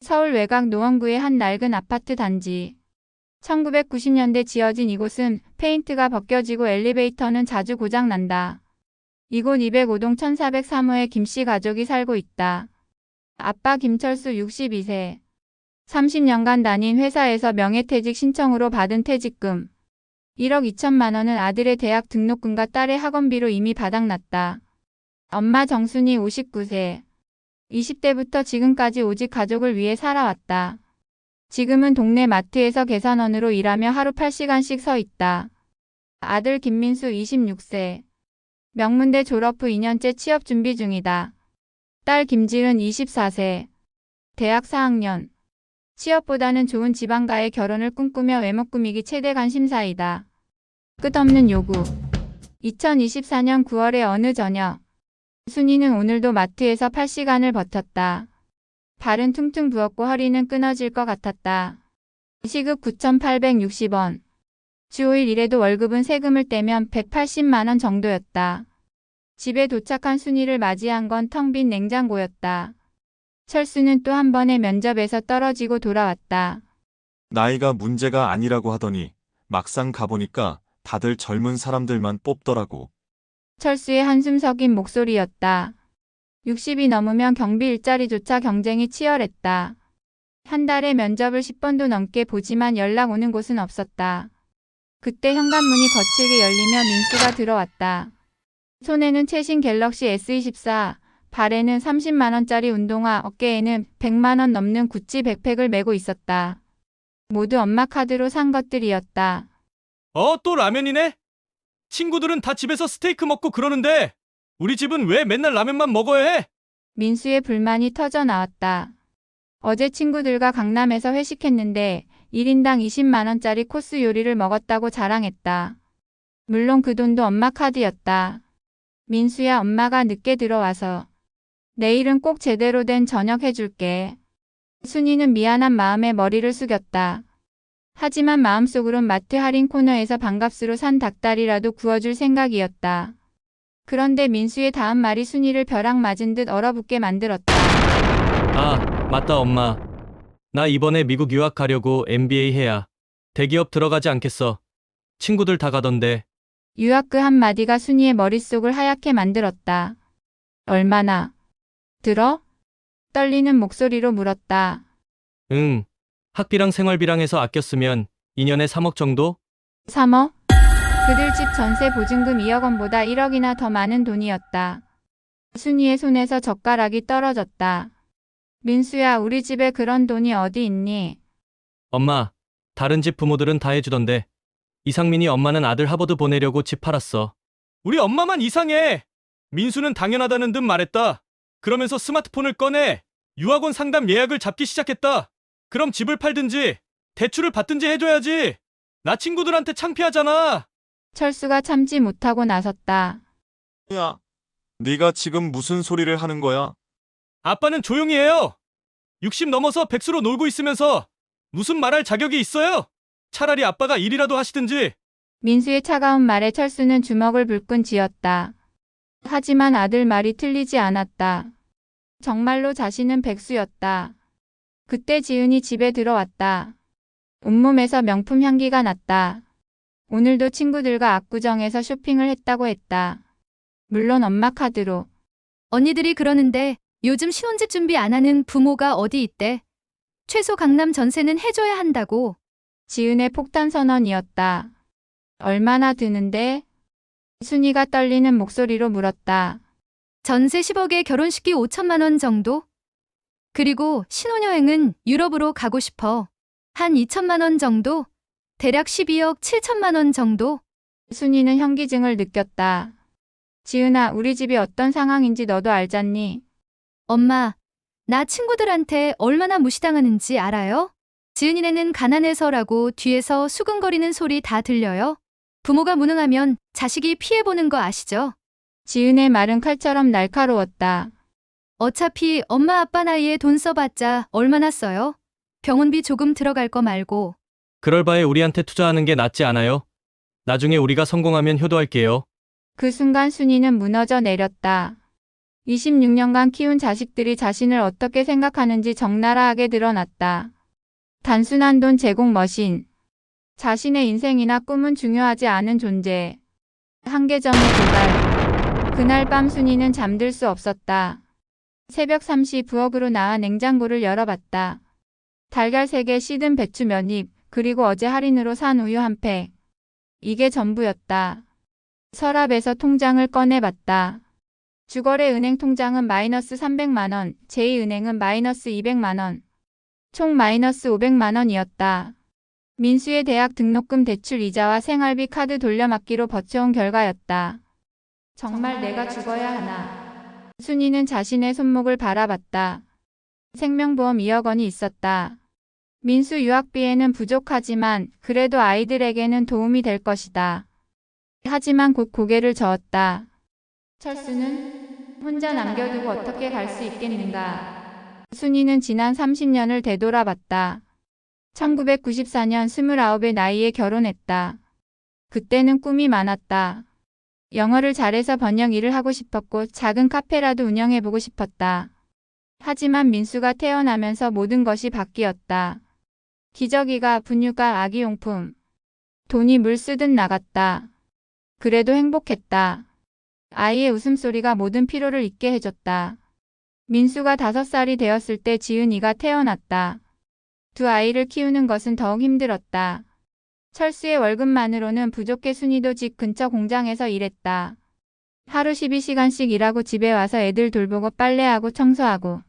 서울 외곽 노원구의 한 낡은 아파트 단지. 1990년대 지어진 이곳은 페인트가 벗겨지고 엘리베이터는 자주 고장난다. 이곳 205동 1403호에 김씨 가족이 살고 있다. 아빠 김철수 62세. 30년간 다닌 회사에서 명예퇴직 신청으로 받은 퇴직금 1억 2천만 원은 아들의 대학 등록금과 딸의 학원비로 이미 바닥났다. 엄마 정순이 59세. 20대부터 지금까지 오직 가족을 위해 살아왔다. 지금은 동네 마트에서 계산원으로 일하며 하루 8시간씩 서 있다. 아들 김민수 26세. 명문대 졸업 후 2년째 취업 준비 중이다. 딸 김지은 24세. 대학 4학년. 취업보다는 좋은 지방가의 결혼을 꿈꾸며 외모 꾸미기 최대 관심사이다. 끝없는 요구. 2024년 9월의 어느 저녁. 순이는 오늘도 마트에서 8시간을 버텼다. 발은 퉁퉁 부었고 허리는 끊어질 것 같았다. 시급 9,860원. 주 5일 일해도 월급은 세금을 떼면 180만 원 정도였다. 집에 도착한 순이를 맞이한 건 텅 빈 냉장고였다. 철수는 또 한 번의 면접에서 떨어지고 돌아왔다. 나이가 문제가 아니라고 하더니 막상 가보니까 다들 젊은 사람들만 뽑더라고. 철수의 한숨 섞인 목소리였다. 60이 넘으면 경비 일자리조차 경쟁이 치열했다. 한 달에 면접을 10번도 넘게 보지만 연락 오는 곳은 없었다. 그때 현관문이 거칠게 열리며 민수가 들어왔다. 손에는 최신 갤럭시 S24, 발에는 30만 원짜리 운동화, 어깨에는 100만 원 넘는 구찌 백팩을 메고 있었다. 모두 엄마 카드로 산 것들이었다. 또 라면이네? 친구들은 다 집에서 스테이크 먹고 그러는데 우리 집은 왜 맨날 라면만 먹어야 해? 민수의 불만이 터져 나왔다. 어제 친구들과 강남에서 회식했는데 1인당 20만 원짜리 코스 요리를 먹었다고 자랑했다. 물론 그 돈도 엄마 카드였다. 민수야, 엄마가 늦게 들어와서 내일은 꼭 제대로 된 저녁 해줄게. 순이는 미안한 마음에 머리를 숙였다. 하지만 마음속으론 마트 할인 코너에서 반값으로 산 닭다리라도 구워줄 생각이었다. 그런데 민수의 다음 말이 순이를 벼락 맞은 듯 얼어붙게 만들었다. 맞다 엄마. 나 이번에 미국 유학 가려고 MBA 해야 대기업 들어가지 않겠어. 친구들 다 가던데. 유학 그 한마디가 순이의 머릿속을 하얗게 만들었다. 얼마나 들어? 떨리는 목소리로 물었다. 응. 학비랑 생활비랑 해서 아껴 쓰면 2년에 3억 정도? 3억? 그들 집 전세 보증금 2억 원보다 1억이나 더 많은 돈이었다. 순이의 손에서 젓가락이 떨어졌다. 민수야, 우리 집에 그런 돈이 어디 있니? 엄마, 다른 집 부모들은 다 해주던데. 이상민이 엄마는 아들 하버드 보내려고 집 팔았어. 우리 엄마만 이상해. 민수는 당연하다는 듯 말했다. 그러면서 스마트폰을 꺼내 유학원 상담 예약을 잡기 시작했다. 그럼 집을 팔든지 대출을 받든지 해줘야지. 나 친구들한테 창피하잖아. 철수가 참지 못하고 나섰다. 야, 네가 지금 무슨 소리를 하는 거야? 아빠는 조용히 해요. 60 넘어서 백수로 놀고 있으면서 무슨 말할 자격이 있어요? 차라리 아빠가 일이라도 하시든지. 민수의 차가운 말에 철수는 주먹을 불끈 쥐었다. 하지만 아들 말이 틀리지 않았다. 정말로 자신은 백수였다. 그때 지은이 집에 들어왔다. 온몸에서 명품 향기가 났다. 오늘도 친구들과 압구정에서 쇼핑을 했다고 했다. 물론 엄마 카드로. 언니들이 그러는데 요즘 신혼집 준비 안 하는 부모가 어디 있대? 최소 강남 전세는 해줘야 한다고. 지은의 폭탄 선언이었다. 얼마나 드는데? 순이가 떨리는 목소리로 물었다. 전세 10억에 결혼식비 5천만 원 정도? 그리고 신혼여행은 유럽으로 가고 싶어. 한 2천만 원 정도? 대략 12억 7천만 원 정도? 순이는 현기증을 느꼈다. 지은아, 우리 집이 어떤 상황인지 너도 알잖니? 엄마, 나 친구들한테 얼마나 무시당하는지 알아요? 지은이네는 가난해서라고 뒤에서 수근거리는 소리 다 들려요? 부모가 무능하면 자식이 피해보는 거 아시죠? 지은의 말은 칼처럼 날카로웠다. 어차피 엄마 아빠 나이에 돈 써봤자 얼마나 써요? 병원비 조금 들어갈 거 말고. 그럴 바에 우리한테 투자하는 게 낫지 않아요? 나중에 우리가 성공하면 효도할게요. 그 순간 순이는 무너져 내렸다. 26년간 키운 자식들이 자신을 어떻게 생각하는지 적나라하게 드러났다. 단순한 돈 제공 머신. 자신의 인생이나 꿈은 중요하지 않은 존재. 한계점에 도달. 그날 밤 순이는 잠들 수 없었다. 새벽 3시 부엌으로 나와 냉장고를 열어봤다. 달걀 3개, 시든 배추 몇 입, 그리고 어제 할인으로 산 우유 한 팩. 이게 전부였다. 서랍에서 통장을 꺼내봤다. 주거래 은행 통장은 마이너스 300만 원, 제2은행은 마이너스 200만 원. 총 마이너스 500만 원이었다. 민수의 대학 등록금 대출 이자와 생활비 카드 돌려막기로 버텨온 결과였다. 정말 내가 죽어야 하나. 순이는 자신의 손목을 바라봤다. 생명보험 2억 원이 있었다. 민수 유학비에는 부족하지만 그래도 아이들에게는 도움이 될 것이다. 하지만 곧 고개를 저었다. 철수는 혼자 남겨두고 어떻게 갈 수 있겠는가. 순이는 지난 30년을 되돌아봤다. 1994년 29의 나이에 결혼했다. 그때는 꿈이 많았다. 영어를 잘해서 번역 일을 하고 싶었고 작은 카페라도 운영해보고 싶었다. 하지만 민수가 태어나면서 모든 것이 바뀌었다. 기저귀가, 분유가, 아기용품. 돈이 물 쓰듯 나갔다. 그래도 행복했다. 아이의 웃음소리가 모든 피로를 잊게 해줬다. 민수가 5살이 되었을 때 지은이가 태어났다. 두 아이를 키우는 것은 더욱 힘들었다. 철수의 월급만으로는 부족해 순이도 집 근처 공장에서 일했다. 하루 12시간씩 일하고 집에 와서 애들 돌보고 빨래하고 청소하고.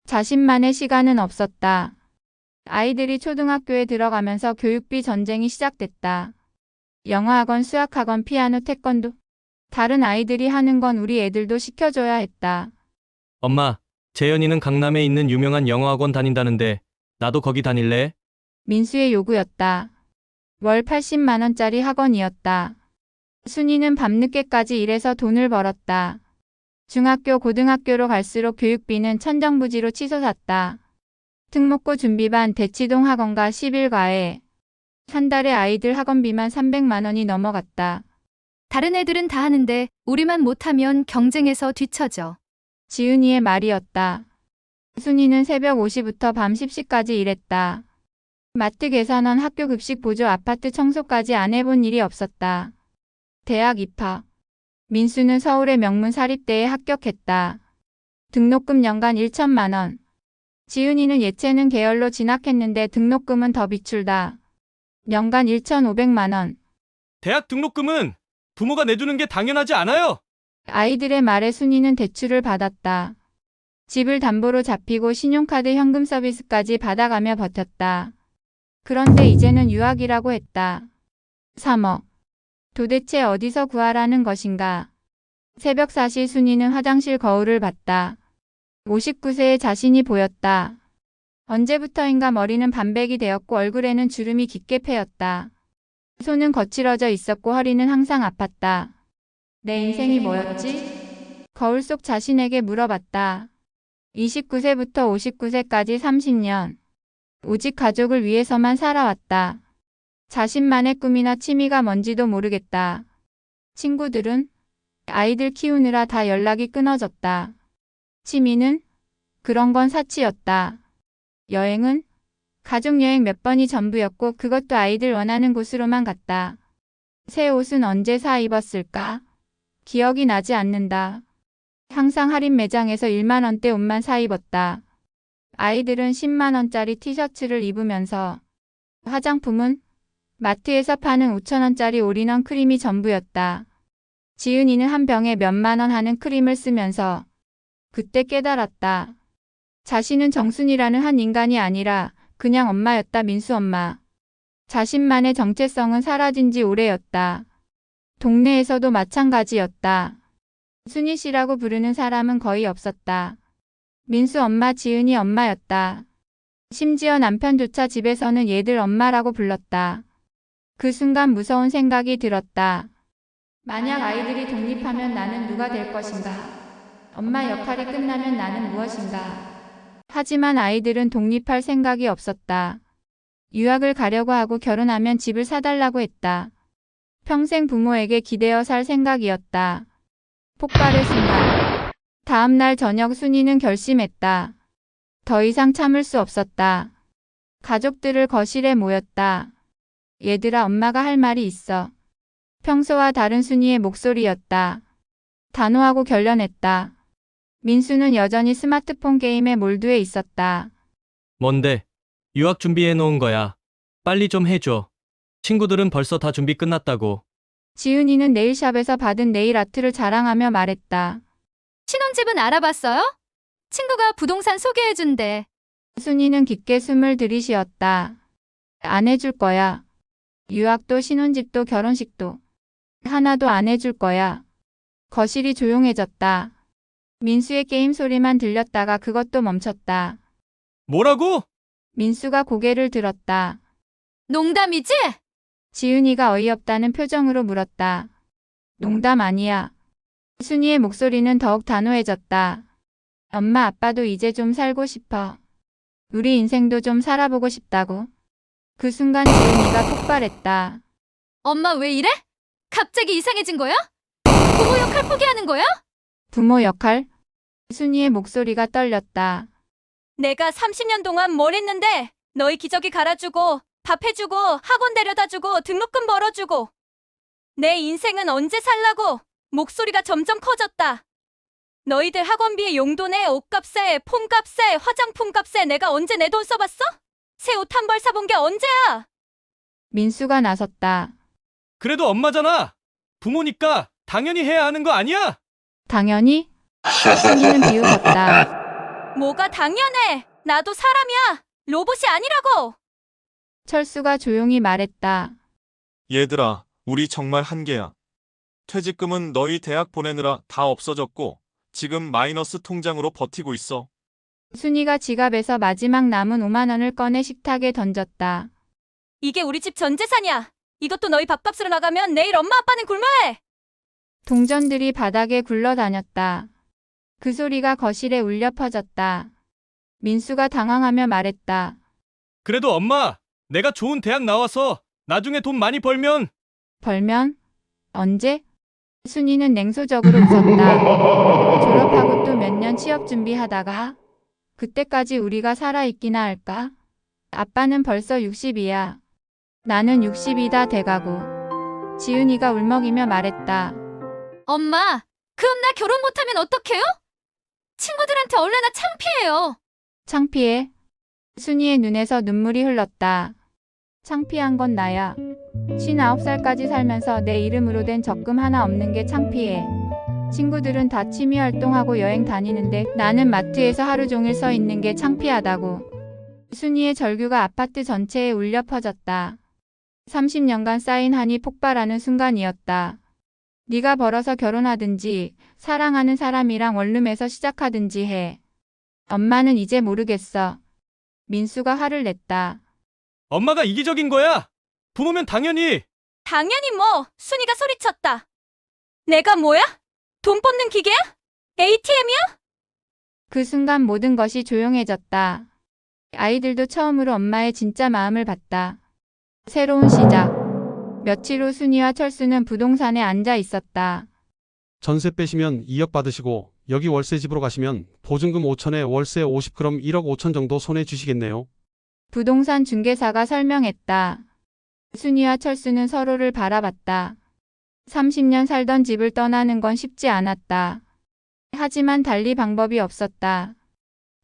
자신만의 시간은 없었다. 아이들이 초등학교에 들어가면서 교육비 전쟁이 시작됐다. 영어학원, 수학학원, 피아노, 태권도. 다른 아이들이 하는 건 우리 애들도 시켜줘야 했다. 엄마, 재현이는 강남에 있는 유명한 영어학원 다닌다는데 나도 거기 다닐래? 민수의 요구였다. 월 80만 원짜리 학원이었다. 순이는 밤늦게까지 일해서 돈을 벌었다. 중학교, 고등학교로 갈수록 교육비는 천정부지로 치솟았다. 특목고 준비반, 대치동 학원과 10일과외. 한 달에 아이들 학원비만 300만 원이 넘어갔다. 다른 애들은 다 하는데 우리만 못하면 경쟁에서 뒤처져. 지은이의 말이었다. 순이는 새벽 5시부터 밤 10시까지 일했다. 마트 계산원, 학교 급식 보조, 아파트 청소까지 안 해본 일이 없었다. 대학 입학. 민수는 서울의 명문 사립대에 합격했다. 등록금 연간 1천만 원. 지은이는 예체능 계열로 진학했는데 등록금은 더 비출다. 연간 1,500만 원. 대학 등록금은 부모가 내주는 게 당연하지 않아요. 아이들의 말에 순이는 대출을 받았다. 집을 담보로 잡히고 신용카드 현금 서비스까지 받아가며 버텼다. 그런데 이제는 유학이라고 했다. 3억. 도대체 어디서 구하라는 것인가? 새벽 4시 순이는 화장실 거울을 봤다. 59세의 자신이 보였다. 언제부터인가 머리는 반백이 되었고 얼굴에는 주름이 깊게 패였다. 손은 거칠어져 있었고 허리는 항상 아팠다. 내 인생이 뭐였지? 거울 속 자신에게 물어봤다. 29세부터 59세까지 30년. 오직 가족을 위해서만 살아왔다. 자신만의 꿈이나 취미가 뭔지도 모르겠다. 친구들은 아이들 키우느라 다 연락이 끊어졌다. 취미는 그런 건 사치였다. 여행은 가족여행 몇 번이 전부였고 그것도 아이들 원하는 곳으로만 갔다. 새 옷은 언제 사 입었을까? 기억이 나지 않는다. 항상 할인 매장에서 1만 원대 옷만 사 입었다. 아이들은 10만 원짜리 티셔츠를 입으면서 화장품은 마트에서 파는 5천 원짜리 올인원 크림이 전부였다. 지은이는 한 병에 몇만 원 하는 크림을 쓰면서 그때 깨달았다. 자신은 정순이라는 한 인간이 아니라 그냥 엄마였다. 민수 엄마. 자신만의 정체성은 사라진 지 오래였다. 동네에서도 마찬가지였다. 순이 씨라고 부르는 사람은 거의 없었다. 민수 엄마, 지은이 엄마였다. 심지어 남편조차 집에서는 얘들 엄마라고 불렀다. 그 순간 무서운 생각이 들었다. 만약 아이들이 독립하면 나는 누가 될 것인가? 엄마 역할이 끝나면 나는 무엇인가? 하지만 아이들은 독립할 생각이 없었다. 유학을 가려고 하고 결혼하면 집을 사달라고 했다. 평생 부모에게 기대어 살 생각이었다. 폭발의 순간. 다음 날 저녁 순이는 결심했다. 더 이상 참을 수 없었다. 가족들을 거실에 모였다. 얘들아, 엄마가 할 말이 있어. 평소와 다른 순이의 목소리였다. 단호하고 결연했다. 민수는 여전히 스마트폰 게임에 몰두해 있었다. 뭔데? 유학 준비해 놓은 거야. 빨리 좀 해줘. 친구들은 벌써 다 준비 끝났다고. 지은이는 네일샵에서 받은 네일 아트를 자랑하며 말했다. 신혼집은 알아봤어요? 친구가 부동산 소개해준대. 순이는 깊게 숨을 들이쉬었다. 안 해줄 거야. 유학도 신혼집도 결혼식도 하나도 안 해줄 거야. 거실이 조용해졌다. 민수의 게임 소리만 들렸다가 그것도 멈췄다. 뭐라고? 민수가 고개를 들었다. 농담이지? 지은이가 어이없다는 표정으로 물었다. 농담 아니야. 순이의 목소리는 더욱 단호해졌다. 엄마 아빠도 이제 좀 살고 싶어. 우리 인생도 좀 살아보고 싶다고. 그 순간 지은이가 폭발했다. 엄마 왜 이래? 갑자기 이상해진 거야? 부모 역할 포기하는 거야? 부모 역할? 순이의 목소리가 떨렸다. 내가 30년 동안 뭘 했는데 너희 기저귀 갈아주고 밥 해주고 학원 데려다주고 등록금 벌어주고 내 인생은 언제 살라고. 목소리가 점점 커졌다. 너희들 학원비 용돈에 옷값에 폰값에 화장품 값에 내가 언제 내 돈 써봤어? 새 옷 한 벌 사본 게 언제야? 민수가 나섰다. 그래도 엄마잖아. 부모니까 당연히 해야 하는 거 아니야? 당연히? 순이는 비웃었다. 뭐가 당연해. 나도 사람이야. 로봇이 아니라고. 철수가 조용히 말했다. 얘들아, 우리 정말 한계야. 퇴직금은 너희 대학 보내느라 다 없어졌고 지금 마이너스 통장으로 버티고 있어. 순이가 지갑에서 마지막 남은 5만 원을 꺼내 식탁에 던졌다. 이게 우리 집 전 재산이야. 이것도 너희 밥값으로 나가면 내일 엄마 아빠는 굶어야 해. 동전들이 바닥에 굴러다녔다. 그 소리가 거실에 울려 퍼졌다. 민수가 당황하며 말했다. 그래도 엄마, 내가 좋은 대학 나와서 나중에 돈 많이 벌면 벌면? 언제? 순이는 냉소적으로 웃었다. 졸업하고 또 몇 년 취업 준비하다가 그때까지 우리가 살아있기나 할까? 아빠는 벌써 60이야. 나는 60이 다 돼가고. 지은이가 울먹이며 말했다. 엄마, 그럼 나 결혼 못하면 어떡해요? 친구들한테 얼마나 창피해요. 창피해? 순이의 눈에서 눈물이 흘렀다. 창피한 건 나야. 59살까지 살면서 내 이름으로 된 적금 하나 없는 게 창피해. 친구들은 다 취미 활동하고 여행 다니는데 나는 마트에서 하루 종일 서 있는 게 창피하다고. 순이의 절규가 아파트 전체에 울려 퍼졌다. 30년간 쌓인 한이 폭발하는 순간이었다. 네가 벌어서 결혼하든지 사랑하는 사람이랑 원룸에서 시작하든지 해. 엄마는 이제 모르겠어. 민수가 화를 냈다. 엄마가 이기적인 거야. 부모면 당연히. 당연히 뭐. 순이가 소리쳤다. 내가 뭐야? 돈 뽑는 기계야? ATM이야? 그 순간 모든 것이 조용해졌다. 아이들도 처음으로 엄마의 진짜 마음을 봤다. 새로운 시작. 며칠 후 순이와 철수는 부동산에 앉아 있었다. 전세 빼시면 2억 받으시고 여기 월세 집으로 가시면 보증금 5천에 월세 50 그럼 1억 5천 정도 손에 주시겠네요. 부동산 중개사가 설명했다. 순이와 철수는 서로를 바라봤다. 30년 살던 집을 떠나는 건 쉽지 않았다. 하지만 달리 방법이 없었다.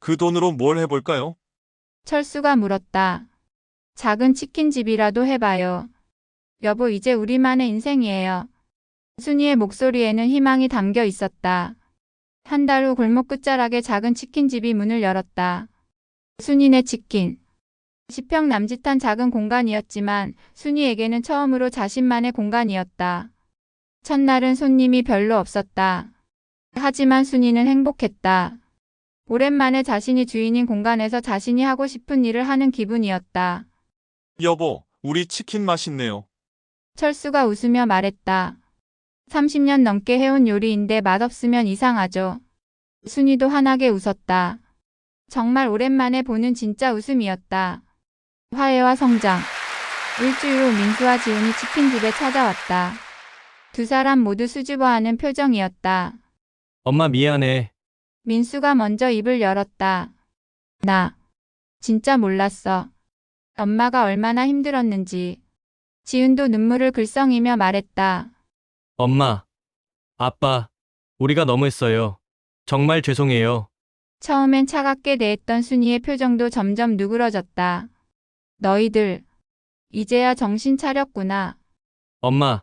그 돈으로 뭘 해볼까요? 철수가 물었다. 작은 치킨집이라도 해봐요. 여보, 이제 우리만의 인생이에요. 순이의 목소리에는 희망이 담겨 있었다. 한 달 후 골목 끝자락에 작은 치킨집이 문을 열었다. 순이네 치킨. 10평 남짓한 작은 공간이었지만 순이에게는 처음으로 자신만의 공간이었다. 첫날은 손님이 별로 없었다. 하지만 순이는 행복했다. 오랜만에 자신이 주인인 공간에서 자신이 하고 싶은 일을 하는 기분이었다. 여보, 우리 치킨 맛있네요. 철수가 웃으며 말했다. 30년 넘게 해온 요리인데 맛없으면 이상하죠. 순이도 환하게 웃었다. 정말 오랜만에 보는 진짜 웃음이었다. 화해와 성장. 일주일 후 민수와 지훈이 치킨집에 찾아왔다. 두 사람 모두 수줍어하는 표정이었다. 엄마 미안해. 민수가 먼저 입을 열었다. 나 진짜 몰랐어. 엄마가 얼마나 힘들었는지. 지은도 눈물을 글썽이며 말했다. 엄마, 아빠, 우리가 너무했어요. 정말 죄송해요. 처음엔 차갑게 대했던 순이의 표정도 점점 누그러졌다. 너희들, 이제야 정신 차렸구나. 엄마,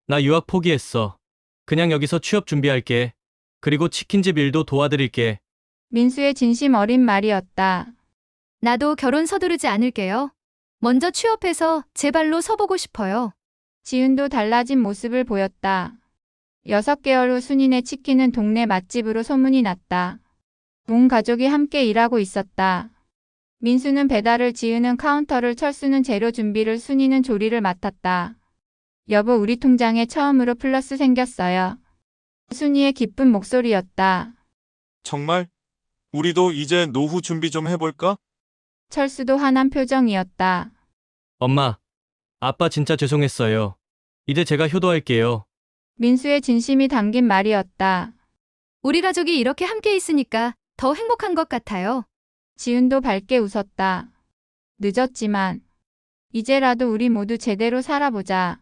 나 유학 포기했어. 그냥 여기서 취업 준비할게. 그리고 치킨집 일도 도와드릴게. 민수의 진심 어린 말이었다. 나도 결혼 서두르지 않을게요. 먼저 취업해서 제 발로 서보고 싶어요. 지은도 달라진 모습을 보였다. 6개월 후 순이네 치킨은 동네 맛집으로 소문이 났다. 온 가족이 함께 일하고 있었다. 민수는 배달을, 지은은 카운터를, 철수는 재료 준비를, 순이는 조리를 맡았다. 여보, 우리 통장에 처음으로 플러스 생겼어요. 순이의 기쁜 목소리였다. 정말? 우리도 이제 노후 준비 좀 해볼까? 철수도 화난 표정이었다. 엄마, 아빠 진짜 죄송했어요. 이제 제가 효도할게요. 민수의 진심이 담긴 말이었다. 우리 가족이 이렇게 함께 있으니까 더 행복한 것 같아요. 지은도 밝게 웃었다. 늦었지만 이제라도 우리 모두 제대로 살아보자.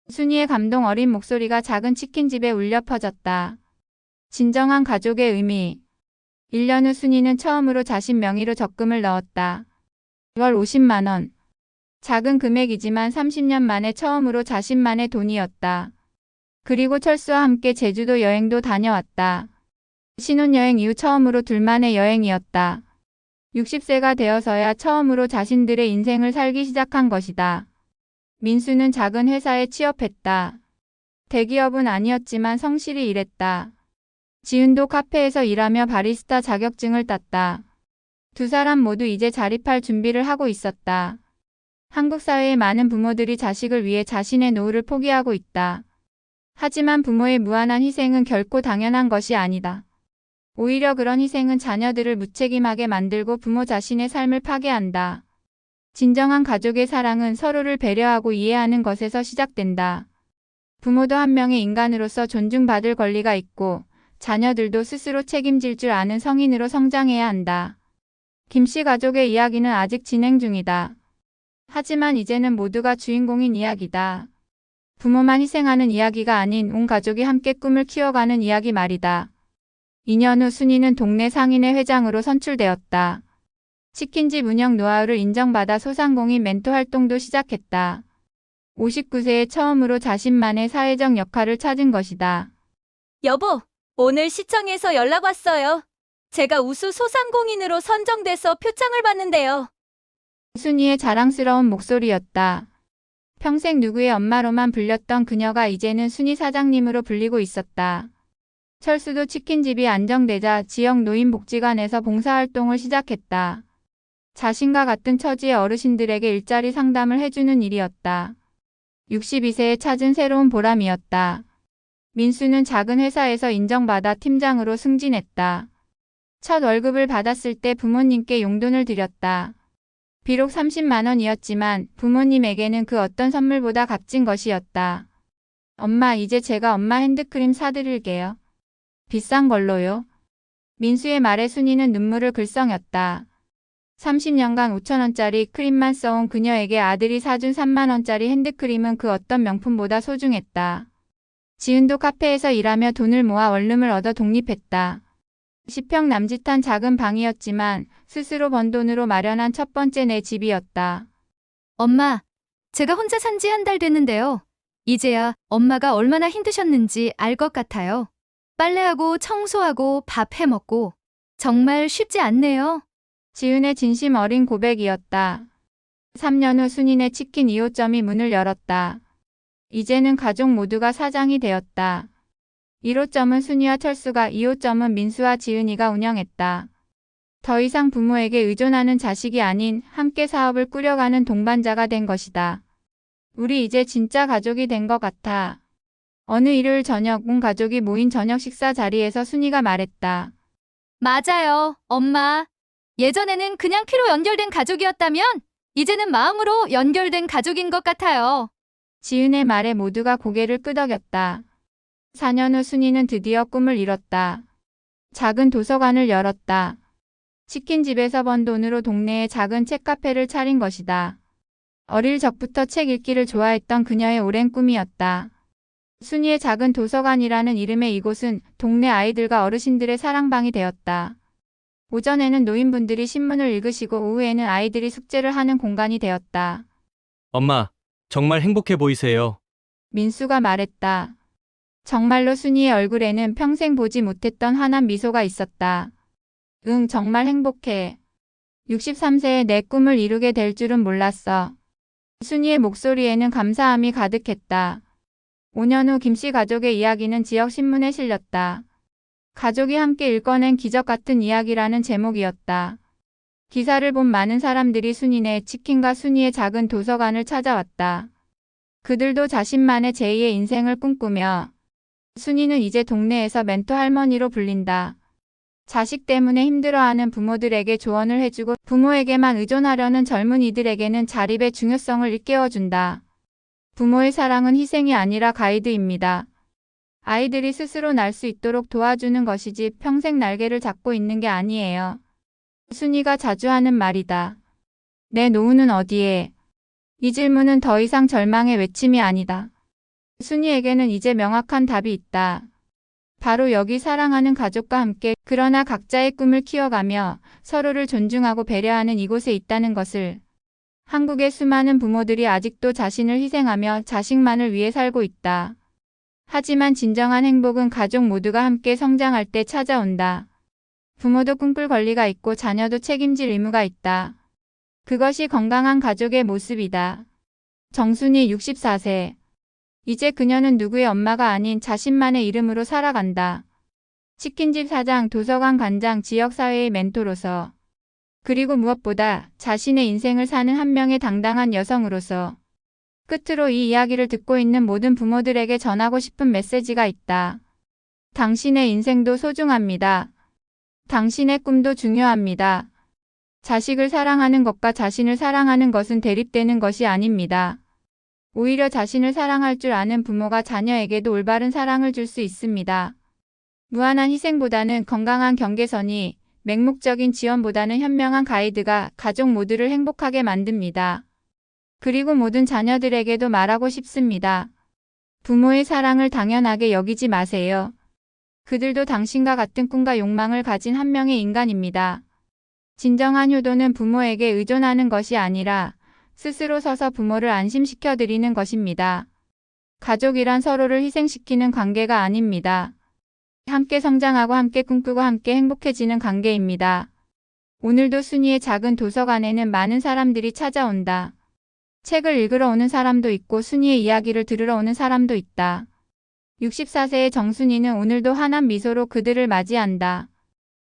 순이의 감동 어린 목소리가 작은 치킨집에 울려 퍼졌다. 진정한 가족의 의미. 1년 후 순이는 처음으로 자신 명의로 적금을 넣었다. 월 50만 원. 작은 금액이지만 30년 만에 처음으로 자신만의 돈이었다. 그리고 철수와 함께 제주도 여행도 다녀왔다. 신혼여행 이후 처음으로 둘만의 여행이었다. 60세가 되어서야 처음으로 자신들의 인생을 살기 시작한 것이다. 민수는 작은 회사에 취업했다. 대기업은 아니었지만 성실히 일했다. 지은도 카페에서 일하며 바리스타 자격증을 땄다. 두 사람 모두 이제 자립할 준비를 하고 있었다. 한국 사회의 많은 부모들이 자식을 위해 자신의 노후를 포기하고 있다. 하지만 부모의 무한한 희생은 결코 당연한 것이 아니다. 오히려 그런 희생은 자녀들을 무책임하게 만들고 부모 자신의 삶을 파괴한다. 진정한 가족의 사랑은 서로를 배려하고 이해하는 것에서 시작된다. 부모도 한 명의 인간으로서 존중받을 권리가 있고 자녀들도 스스로 책임질 줄 아는 성인으로 성장해야 한다. 김씨 가족의 이야기는 아직 진행 중이다. 하지만 이제는 모두가 주인공인 이야기다. 부모만 희생하는 이야기가 아닌 온 가족이 함께 꿈을 키워가는 이야기 말이다. 2년 후 순이는 동네 상인회 회장으로 선출되었다. 치킨집 운영 노하우를 인정받아 소상공인 멘토 활동도 시작했다. 59세에 처음으로 자신만의 사회적 역할을 찾은 것이다. 여보, 오늘 시청에서 연락 왔어요. 제가 우수 소상공인으로 선정돼서 표창을 받는데요. 순이의 자랑스러운 목소리였다. 평생 누구의 엄마로만 불렸던 그녀가 이제는 순이 사장님으로 불리고 있었다. 철수도 치킨집이 안정되자 지역 노인복지관에서 봉사활동을 시작했다. 자신과 같은 처지의 어르신들에게 일자리 상담을 해주는 일이었다. 62세에 찾은 새로운 보람이었다. 민수는 작은 회사에서 인정받아 팀장으로 승진했다. 첫 월급을 받았을 때 부모님께 용돈을 드렸다. 비록 30만 원이었지만 부모님에게는 그 어떤 선물보다 값진 것이었다. 엄마, 이제 제가 엄마 핸드크림 사드릴게요. 비싼 걸로요. 민수의 말에 순이는 눈물을 글썽였다. 30년간 5,000원짜리 크림만 써온 그녀에게 아들이 사준 3만 원짜리 핸드크림은 그 어떤 명품보다 소중했다. 지은도 카페에서 일하며 돈을 모아 원룸을 얻어 독립했다. 10평 남짓한 작은 방이었지만 스스로 번 돈으로 마련한 첫 번째 내 집이었다. 엄마, 제가 혼자 산 지 한 달 됐는데요. 이제야 엄마가 얼마나 힘드셨는지 알 것 같아요. 빨래하고 청소하고 밥 해먹고 정말 쉽지 않네요. 지은의 진심 어린 고백이었다. 3년 후 순이네 치킨 2호점이 문을 열었다. 이제는 가족 모두가 사장이 되었다. 1호점은 순이와 철수가, 2호점은 민수와 지은이가 운영했다. 더 이상 부모에게 의존하는 자식이 아닌 함께 사업을 꾸려가는 동반자가 된 것이다. 우리 이제 진짜 가족이 된 것 같아. 어느 일요일 저녁 온 가족이 모인 저녁 식사 자리에서 순이가 말했다. 맞아요, 엄마. 예전에는 그냥 피로 연결된 가족이었다면 이제는 마음으로 연결된 가족인 것 같아요. 지은의 말에 모두가 고개를 끄덕였다. 4년 후 순이는 드디어 꿈을 이뤘다. 작은 도서관을 열었다. 치킨집에서 번 돈으로 동네에 작은 책카페를 차린 것이다. 어릴 적부터 책 읽기를 좋아했던 그녀의 오랜 꿈이었다. 순이의 작은 도서관이라는 이름의 이곳은 동네 아이들과 어르신들의 사랑방이 되었다. 오전에는 노인분들이 신문을 읽으시고 오후에는 아이들이 숙제를 하는 공간이 되었다. 엄마, 정말 행복해 보이세요. 민수가 말했다. 정말로 순이의 얼굴에는 평생 보지 못했던 환한 미소가 있었다. 응, 정말 행복해. 63세에 내 꿈을 이루게 될 줄은 몰랐어. 순이의 목소리에는 감사함이 가득했다. 5년 후 김씨 가족의 이야기는 지역 신문에 실렸다. 가족이 함께 읽어낸 기적 같은 이야기라는 제목이었다. 기사를 본 많은 사람들이 순이네 치킨과 순이의 작은 도서관을 찾아왔다. 그들도 자신만의 제2의 인생을 꿈꾸며 순이는 이제 동네에서 멘토 할머니로 불린다. 자식 때문에 힘들어하는 부모들에게 조언을 해주고 부모에게만 의존하려는 젊은이들에게는 자립의 중요성을 일깨워준다. 부모의 사랑은 희생이 아니라 가이드입니다. 아이들이 스스로 날 수 있도록 도와주는 것이지 평생 날개를 잡고 있는 게 아니에요. 순이가 자주 하는 말이다. 내 노후는 어디에? 이 질문은 더 이상 절망의 외침이 아니다. 순이에게는 이제 명확한 답이 있다. 바로 여기 사랑하는 가족과 함께 그러나 각자의 꿈을 키워가며 서로를 존중하고 배려하는 이곳에 있다는 것을. 한국의 수많은 부모들이 아직도 자신을 희생하며 자식만을 위해 살고 있다. 하지만 진정한 행복은 가족 모두가 함께 성장할 때 찾아온다. 부모도 꿈꿀 권리가 있고 자녀도 책임질 의무가 있다. 그것이 건강한 가족의 모습이다. 정순이 64세. 이제 그녀는 누구의 엄마가 아닌 자신만의 이름으로 살아간다. 치킨집 사장, 도서관 관장, 지역사회의 멘토로서. 그리고 무엇보다 자신의 인생을 사는 한 명의 당당한 여성으로서. 끝으로 이 이야기를 듣고 있는 모든 부모들에게 전하고 싶은 메시지가 있다. 당신의 인생도 소중합니다. 당신의 꿈도 중요합니다. 자식을 사랑하는 것과 자신을 사랑하는 것은 대립되는 것이 아닙니다. 오히려 자신을 사랑할 줄 아는 부모가 자녀에게도 올바른 사랑을 줄 수 있습니다. 무한한 희생보다는 건강한 경계선이, 맹목적인 지원보다는 현명한 가이드가 가족 모두를 행복하게 만듭니다. 그리고 모든 자녀들에게도 말하고 싶습니다. 부모의 사랑을 당연하게 여기지 마세요. 그들도 당신과 같은 꿈과 욕망을 가진 한 명의 인간입니다. 진정한 효도는 부모에게 의존하는 것이 아니라 스스로 서서 부모를 안심시켜 드리는 것입니다. 가족이란 서로를 희생시키는 관계가 아닙니다. 함께 성장하고 함께 꿈꾸고 함께 행복해지는 관계입니다. 오늘도 순이의 작은 도서관에는 많은 사람들이 찾아온다. 책을 읽으러 오는 사람도 있고 순이의 이야기를 들으러 오는 사람도 있다. 64세의 정순이는 오늘도 환한 미소로 그들을 맞이한다.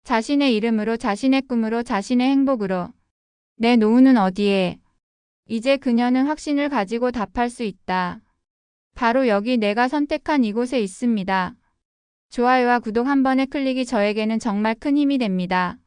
자신의 이름으로, 자신의 꿈으로, 자신의 행복으로. 내 노후는 어디에? 이제 그녀는 확신을 가지고 답할 수 있다. 바로 여기 내가 선택한 이곳에 있습니다. 좋아요와 구독 한 번의 클릭이 저에게는 정말 큰 힘이 됩니다.